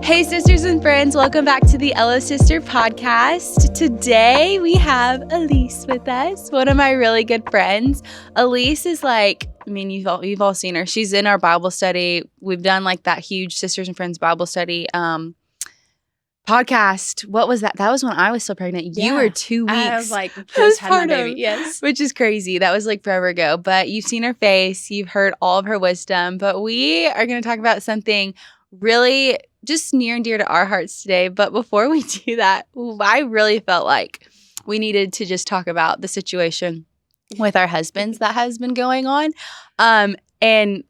Hey, sisters and friends, welcome back to the Ella Sister Podcast. Today we have Elyse with us, one of my really good friends. Elyse is you've all seen her. She's in our Bible study. We've done like that huge Sisters and Friends Bible study podcast. What was that? That was when I was still pregnant. Yeah. You were 2 weeks. I was like, just had my baby. Yes. Which is crazy. That was like forever ago. But you've seen her face. You've heard all of her wisdom. But we are going to talk about something really just near and dear to our hearts today. But before we do that, I really felt like we needed to just talk about the situation with our husbands that has been going on. And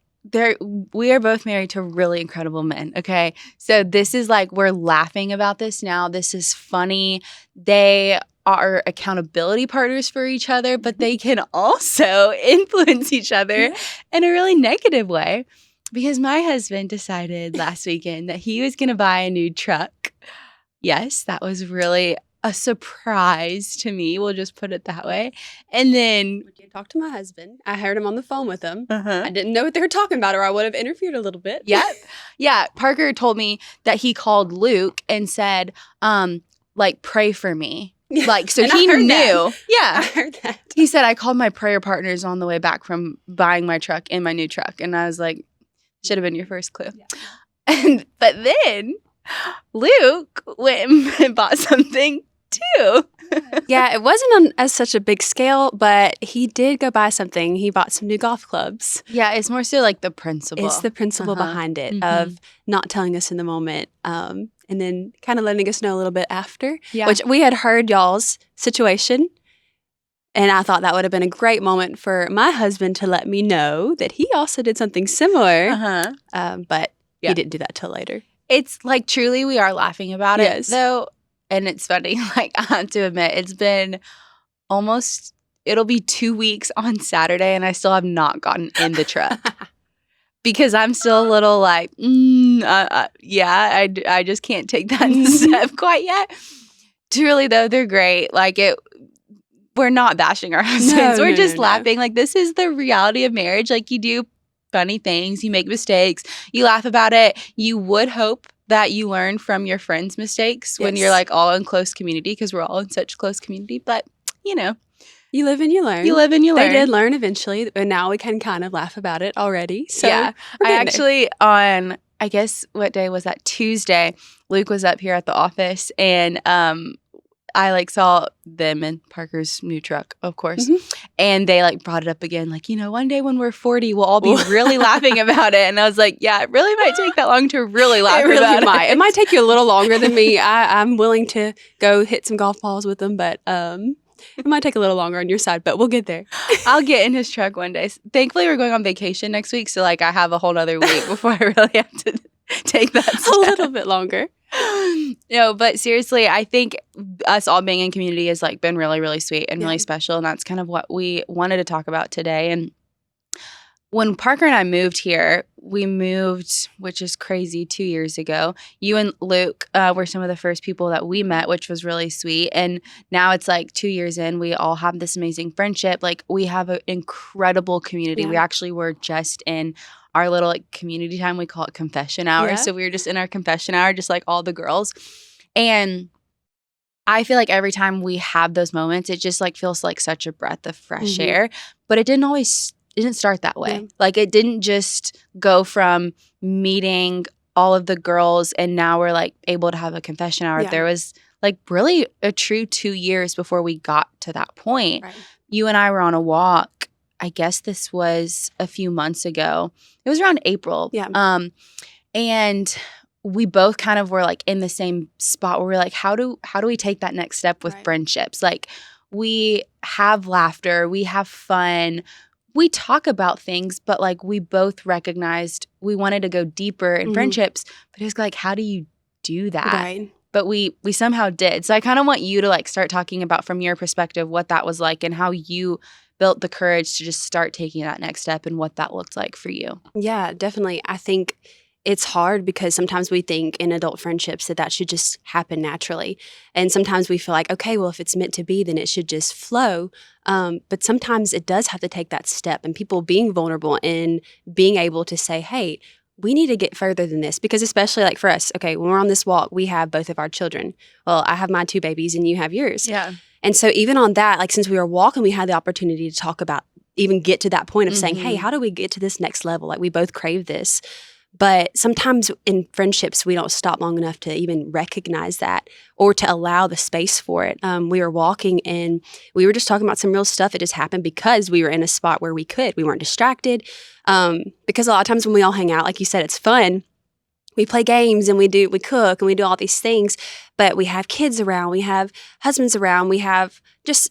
we are both married to really incredible men, okay? So this is like, we're laughing about this now. This is funny. They are accountability partners for each other, but they can also influence each other in a really negative way. Because my husband decided last weekend that he was going to buy a new truck. Yes, that was really a surprise to me. We'll just put it that way. And then I did talk to my husband. I heard him on the phone with him. I didn't know what they were talking about, or I would have interviewed a little bit. Yep. Yeah. Parker told me that he called Luke and said, pray for me. Yeah. Like, so And he I heard knew. that. Yeah. I heard that. He said, I called my prayer partners on the way back from buying my truck in my new truck. And I was like, should have been your first clue. Yeah. But then Luke went and bought something too. Yeah, it wasn't on as such a big scale, but he did go buy something. He bought some new golf clubs. Yeah, it's more so like the principle. It's the principle behind it of not telling us in the moment and then kind of letting us know a little bit after, which we had heard y'all's situation. And I thought that would have been a great moment for my husband to let me know that he also did something similar. But he didn't do that till later. It's like truly we are laughing about it though. And it's funny. Like I have to admit, it's been it'll be 2 weeks on Saturday and I still have not gotten in the truck. Because I'm still a little like, I just can't take that step quite yet. Truly though, they're great. Like we're not bashing our husbands. We're just laughing. Like, this is the reality of marriage. Like, you do funny things. You make mistakes. You laugh about it. You would hope that you learn from your friends' mistakes when you're, like, all in close community because we're all in such close community. But, you know. You live and you learn. You live and you learn. They did learn eventually, but now we can kind of laugh about it already. So yeah. I actually, on, I guess, what day was that? Tuesday, Luke was up here at the office, and I saw them in Parker's new truck, of course. And they brought it up again, one day when we're 40, we'll all be really laughing about it. And I was like, yeah, it really might take that long to really laugh about it. It might take you a little longer than me. I'm willing to go hit some golf balls with them, but it might take a little longer on your side, but we'll get there. I'll get in his truck one day. Thankfully, we're going on vacation next week. So I have a whole other week before I really have to take that step. A little bit longer. No, but seriously, I think us all being in community has been really, really sweet and really special. And that's kind of what we wanted to talk about today. And when Parker and I moved here, we moved, which is crazy, 2 years ago. You and Luke were some of the first people that we met, which was really sweet. And now it's 2 years in, we all have this amazing friendship. We have an incredible community. We actually were just in our little community time. We call it confession hour. So we were just in our confession hour, just all the girls. And I feel like every time we have those moments, it just feels like such a breath of fresh air. But it didn't start that way. It didn't just go from meeting all of the girls and now we're able to have a confession hour. There was really a true 2 years before we got to that point. You and I were on a walk. I guess this was a few months ago. It was around April. And we both kind of were in the same spot where we're how do we take that next step with friendships? We have laughter, we have fun, we talk about things, but we both recognized we wanted to go deeper in friendships, but it was how do you do that? But we somehow did. So I kind of want you to start talking about from your perspective what that was like and how you built the courage to just start taking that next step and what that looked like for you. Yeah, definitely. I think it's hard because sometimes we think in adult friendships that should just happen naturally. And sometimes we feel okay, well, if it's meant to be, then it should just flow. But sometimes it does have to take that step and people being vulnerable and being able to say, hey, we need to get further than this, because especially like for us, okay, when we're on this walk, we have both of our children. Well, I have my 2 babies and you have yours. Yeah. And so even on that, like since we were walking, we had the opportunity to talk about, even get to that point of saying, hey, how do we get to this next level? Like we both crave this. But sometimes in friendships, we don't stop long enough to even recognize that or to allow the space for it. We were walking and we were just talking about some real stuff that just happened because we were in a spot where we weren't distracted. Because a lot of times when we all hang out, like you said, it's fun. We play games and we cook and we do all these things, but we have kids around, we have husbands around, we have just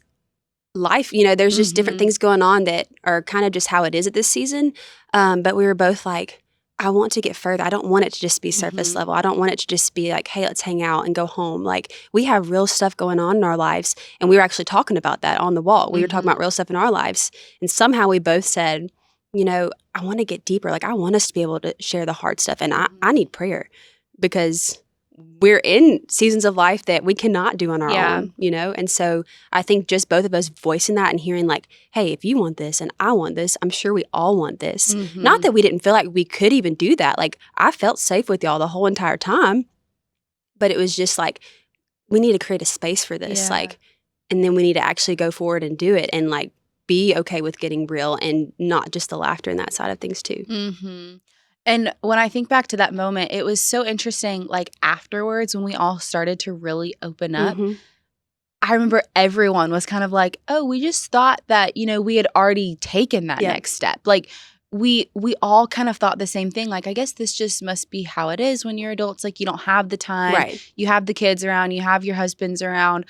life, there's just different things going on that are kind of just how it is at this season. But we were both like, I want to get further. I don't want it to just be surface level. I don't want it to just be like, hey, let's hang out and go home. Like we have real stuff going on in our lives. And we were actually talking about that on the walk. We were talking about real stuff in our lives. And somehow we both said, I want to get deeper. Like I want us to be able to share the hard stuff. And I need prayer because we're in seasons of life that we cannot do on our own, And so I think just both of us voicing that and hearing like, hey, if you want this and I want this, I'm sure we all want this. Not that we didn't feel like we could even do that. Like I felt safe with y'all the whole entire time, but it was just like, we need to create a space for this. Like, and then we need to actually go forward and do it and like be okay with getting real and not just the laughter and that side of things too. And when I think back to that moment, it was so interesting, like afterwards when we all started to really open up, I remember everyone was kind of like, oh, we just thought that, we had already taken that next step. Like we all kind of thought the same thing. Like, I guess this just must be how it is when you're adults. Like you don't have the time. Right. You have the kids around. You have your husbands around,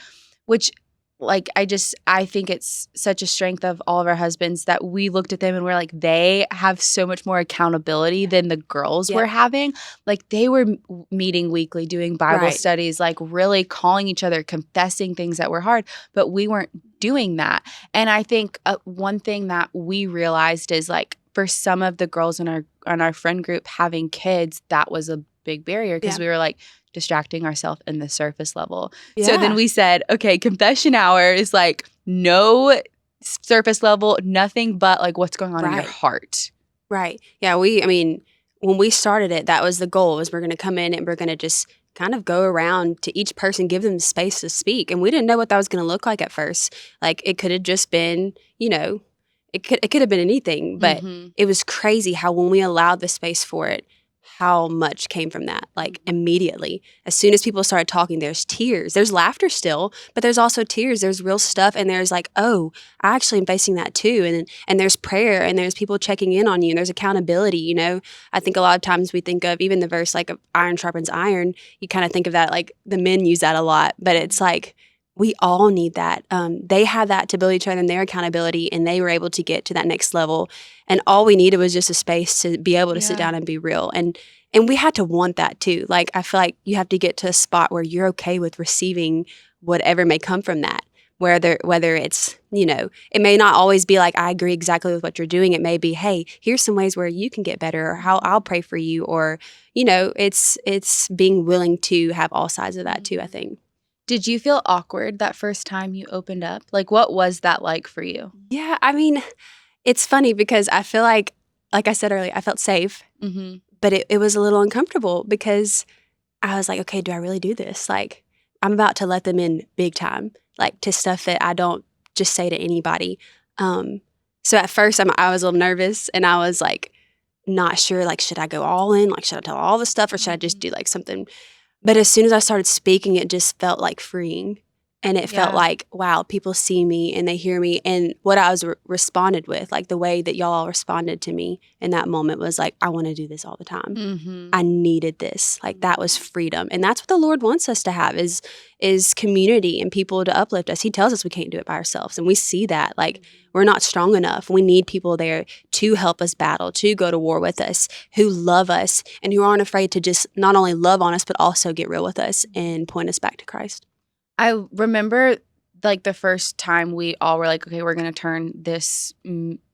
which like I think it's such a strength of all of our husbands that we looked at them and we're like, they have so much more accountability than the girls were having. Like they were meeting weekly, doing Bible studies, like really calling each other, confessing things that were hard, but we weren't doing that. And I think one thing that we realized is like for some of the girls in our friend group having kids, that was a big barrier because we were like distracting ourselves in the surface level. So then we said, okay, confession hour is like no surface level, nothing but like what's going on in your heart. Right. Yeah. When we started it, that was the goal, was we're going to come in and we're going to just kind of go around to each person, give them space to speak. And we didn't know what that was going to look like at first. Like it could have just been, it could have been anything, but it was crazy how when we allowed the space for it, how much came from that, like immediately. As soon as people started talking, there's tears. There's laughter still, but there's also tears. There's real stuff. And there's like, oh, I actually am facing that too. And there's prayer and there's people checking in on you and there's accountability, I think a lot of times we think of even the verse like of iron sharpens iron. You kind of think of that, like the men use that a lot, but it's like, we all need that. They had that to build each other and their accountability, and they were able to get to that next level. And all we needed was just a space to be able to sit down and be real. And we had to want that too. Like, I feel like you have to get to a spot where you're okay with receiving whatever may come from that. Whether it's, it may not always be like, I agree exactly with what you're doing. It may be, hey, here's some ways where you can get better, or how I'll pray for you. Or, it's being willing to have all sides of that too, I think. Did you feel awkward that first time you opened up? Like, what was that like for you? Yeah, it's funny because I feel like I said earlier, I felt safe, but it was a little uncomfortable because I was like, okay, do I really do this? Like, I'm about to let them in big time, like to stuff that I don't just say to anybody. So at first I was a little nervous and I was like, not sure, like, should I go all in? Like, should I tell all the stuff or should I just do like something? But as soon as I started speaking, it just felt like freeing. And it felt like, wow, people see me and they hear me. And what I was responded with, like the way that y'all all responded to me in that moment was like, I want to do this all the time. I needed this. Like that was freedom. And that's what the Lord wants us to have is community and people to uplift us. He tells us we can't do it by ourselves. And we see that. Like we're not strong enough. We need people there to help us battle, to go to war with us, who love us and who aren't afraid to just not only love on us, but also get real with us and point us back to Christ. I remember like the first time we all were like, okay, we're going to turn this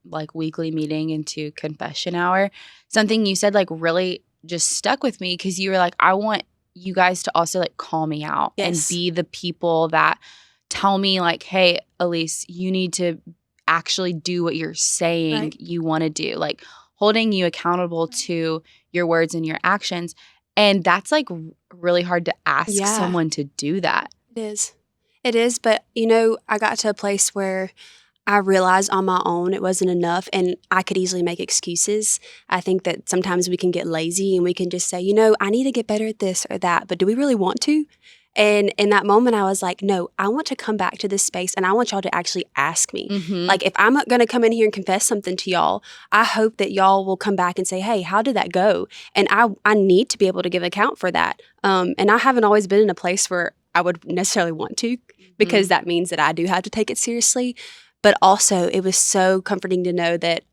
like weekly meeting into confession hour. Something you said like really just stuck with me because you were like, I want you guys to also like call me out and be the people that tell me like, hey, Elyse, you need to actually do what you're saying you want to do. Like holding you accountable to your words and your actions. And that's like really hard to ask someone to do that. It is. It is. But, I got to a place where I realized on my own it wasn't enough and I could easily make excuses. I think that sometimes we can get lazy and we can just say, I need to get better at this or that, but do we really want to? And in that moment, I was like, no, I want to come back to this space and I want y'all to actually ask me. Like, if I'm going to come in here and confess something to y'all, I hope that y'all will come back and say, hey, how did that go? And I need to be able to give account for that. And I haven't always been in a place where I would necessarily want to, because that means that I do have to take it seriously. But also, it was so comforting to know that,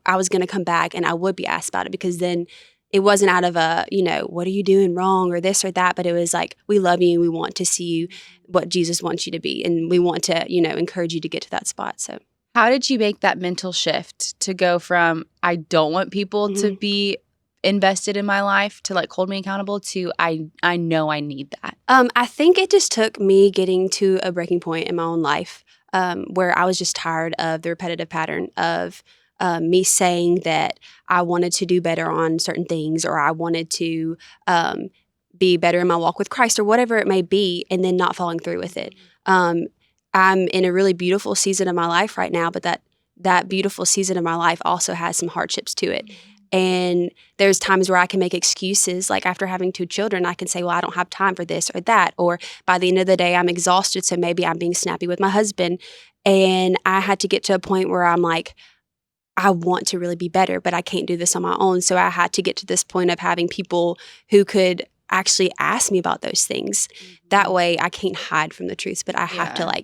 I was going to come back and I would be asked about it, because then it wasn't out of a, what are you doing wrong or this or that, but it was like, we love you and we want to see you what Jesus wants you to be. And we want to, encourage you to get to that spot. So how did you make that mental shift to go from, I don't want people to be invested in my life to like hold me accountable to, I know I need that? I think it just took me getting to a breaking point in my own life where I was just tired of the repetitive pattern of me saying that I wanted to do better on certain things, or I wanted to be better in my walk with Christ, or whatever it may be, and then not following through with it. I'm in a really beautiful season of my life right now, but that beautiful season of my life also has some hardships to it. And there's times where I can make excuses, like after having 2 children, I can say, well, I don't have time for this or that, or by the end of the day, I'm exhausted, so maybe I'm being snappy with my husband. And I had to get to a point where I'm like, I want to really be better, but I can't do this on my own. So I had to get to this point of having people who could actually ask me about those things. That way I can't hide from the truth, but I have to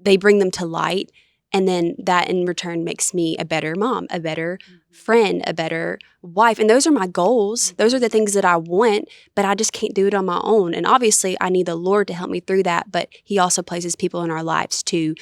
they bring them to light. And then that in return makes me a better mom, a better friend, a better wife. And those are my goals. Those are the things that I want, but I just can't do it on my own. And obviously I need the Lord to help me through that, but he also places people in our lives to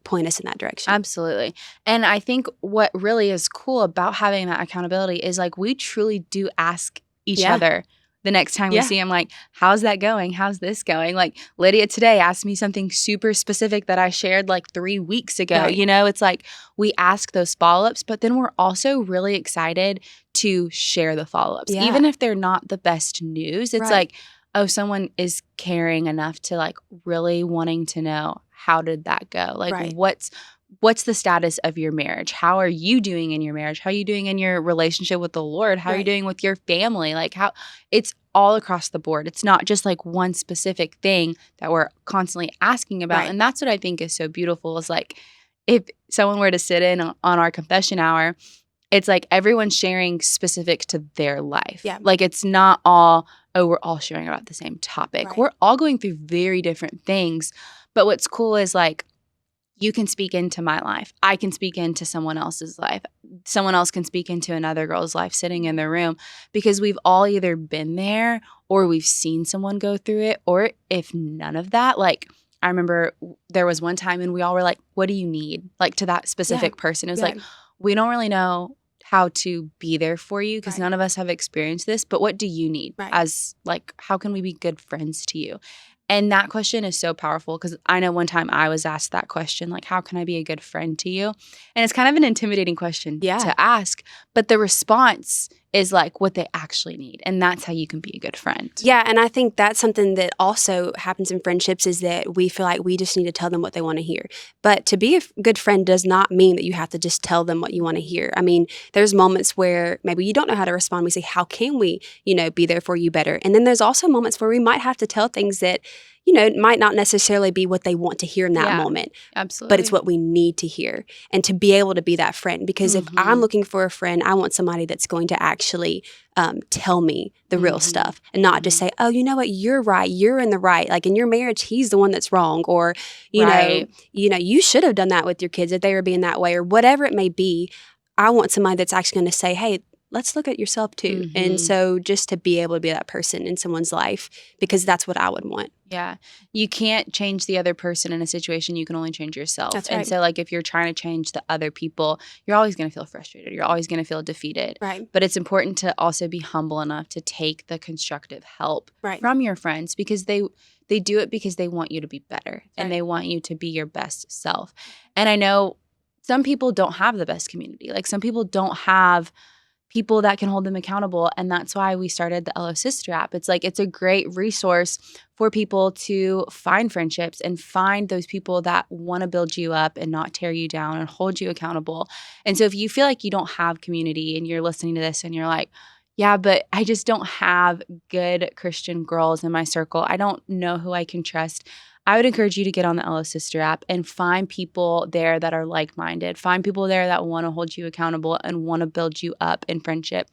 point us in that direction. Absolutely. And I think what really is cool about having that accountability is like we truly do ask each other the next time we see him, like, how's that going? How's this going? Like Lydia today asked me something super specific that I shared like 3 weeks ago. Right. It's like we ask those follow-ups, but then we're also really excited to share the follow-ups. Yeah. Even if they're not the best news, it's like, oh, someone is caring enough to like really wanting to know, how did that go? Like what's the status of your marriage? How are you doing in your marriage? How are you doing in your relationship with the Lord? How are you doing with your family? Like how it's all across the board. It's not just like one specific thing that we're constantly asking about. Right. And that's what I think is so beautiful is like if someone were to sit in on our confession hour, it's like everyone's sharing specific to their life. Yeah. Like it's not all, oh, we're all sharing about the same topic. Right. We're all going through very different things. But what's cool is like, you can speak into my life. I can speak into someone else's life. Someone else can speak into another girl's life sitting in the room because we've all either been there or we've seen someone go through it. Or if none of that, like I remember there was one time and we all were like, what do you need? Like to that specific person. It was like, we don't really know how to be there for you because none of us have experienced this, but what do you need as like, how can we be good friends to you? And that question is so powerful because I know one time I was asked that question, like, how can I be a good friend to you? And it's kind of an intimidating question to ask, but the response is like what they actually need. And that's how you can be a good friend. Yeah, and I think that's something that also happens in friendships is that we feel like we just need to tell them what they want to hear. But to be a good friend does not mean that you have to just tell them what you want to hear. I mean, there's moments where maybe you don't know how to respond. We say, how can we, be there for you better? And then there's also moments where we might have to tell things that might not necessarily be what they want to hear in that moment. Absolutely. But it's what we need to hear and to be able to be that friend. Because if I'm looking for a friend, I want somebody that's going to actually tell me the real stuff and not just say, oh, you know what, you're right. You're in the right. Like in your marriage, he's the one that's wrong. Or, you should have done that with your kids if they were being that way or whatever it may be. I want somebody that's actually going to say, hey, let's look at yourself too. And so just to be able to be that person in someone's life, because that's what I would want. Yeah. You can't change the other person in a situation. You can only change yourself. That's right. And so like if you're trying to change the other people, you're always going to feel frustrated. You're always going to feel defeated. Right. But it's important to also be humble enough to take the constructive help from your friends because they do it because they want you to be better and they want you to be your best self. And I know some people don't have the best community. Like some people don't have people that can hold them accountable. And that's why we started the LO Sister app. It's like, it's a great resource for people to find friendships and find those people that want to build you up and not tear you down and hold you accountable. And so if you feel like you don't have community and you're listening to this and you're like, yeah, but I just don't have good Christian girls in my circle, I don't know who I can trust, I would encourage you to get on the LO Sister app and find people there that are like-minded. Find people there that want to hold you accountable and want to build you up in friendship.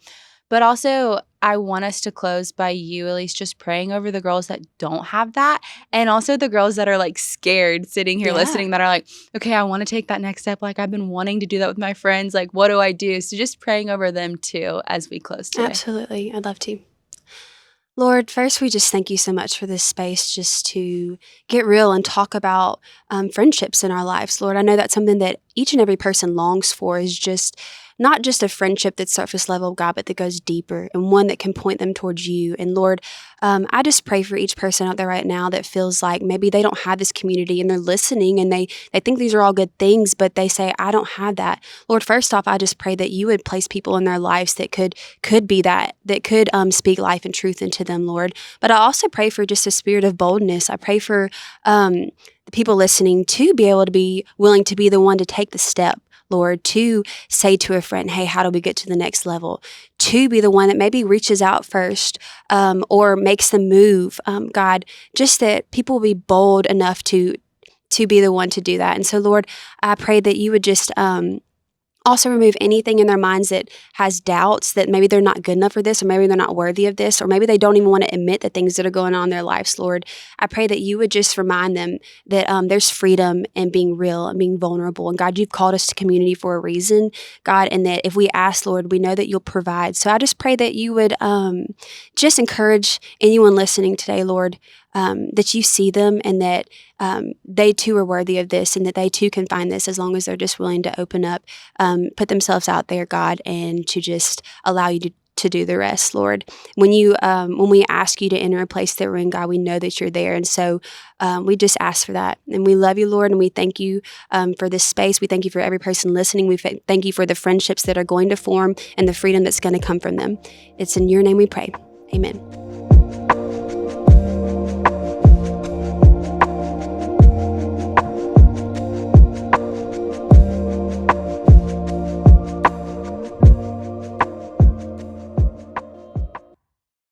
But also, I want us to close by you, Elyse, just praying over the girls that don't have that. And also the girls that are like scared sitting here listening, that are like, okay, I want to take that next step. Like, I've been wanting to do that with my friends. Like, what do I do? So just praying over them too as we close today. Absolutely. I'd love to. Lord, first, we just thank you so much for this space just to get real and talk about friendships in our lives. Lord, I know that's something that each and every person longs for, is just not just a friendship that's surface level, God, but that goes deeper and one that can point them towards you. And Lord, I just pray for each person out there right now that feels like maybe they don't have this community and they're listening and they think these are all good things, but they say, I don't have that. Lord, first off, I just pray that you would place people in their lives that could be that could speak life and truth into them, Lord. But I also pray for just a spirit of boldness. I pray for the people listening to be able to be willing to be the one to take the step, Lord, to say to a friend, hey, how do we get to the next level? To be the one that maybe reaches out first or makes the move. God, just that people will be bold enough to be the one to do that. And so, Lord, I pray that you would just also remove anything in their minds that has doubts that maybe they're not good enough for this, or maybe they're not worthy of this, or maybe they don't even want to admit the things that are going on in their lives, Lord. I pray that you would just remind them that there's freedom in being real and being vulnerable. And God, you've called us to community for a reason, God, and that if we ask, Lord, we know that you'll provide. So I just pray that you would just encourage anyone listening today, Lord, that you see them and that they too are worthy of this and that they too can find this as long as they're just willing to open up, put themselves out there, God, and to just allow you to do the rest, Lord. When we ask you to enter a place that we're in, God, we know that you're there. And so we just ask for that. And we love you, Lord, and we thank you for this space. We thank you for every person listening. We thank you for the friendships that are going to form and the freedom that's going to come from them. It's in your name we pray. Amen.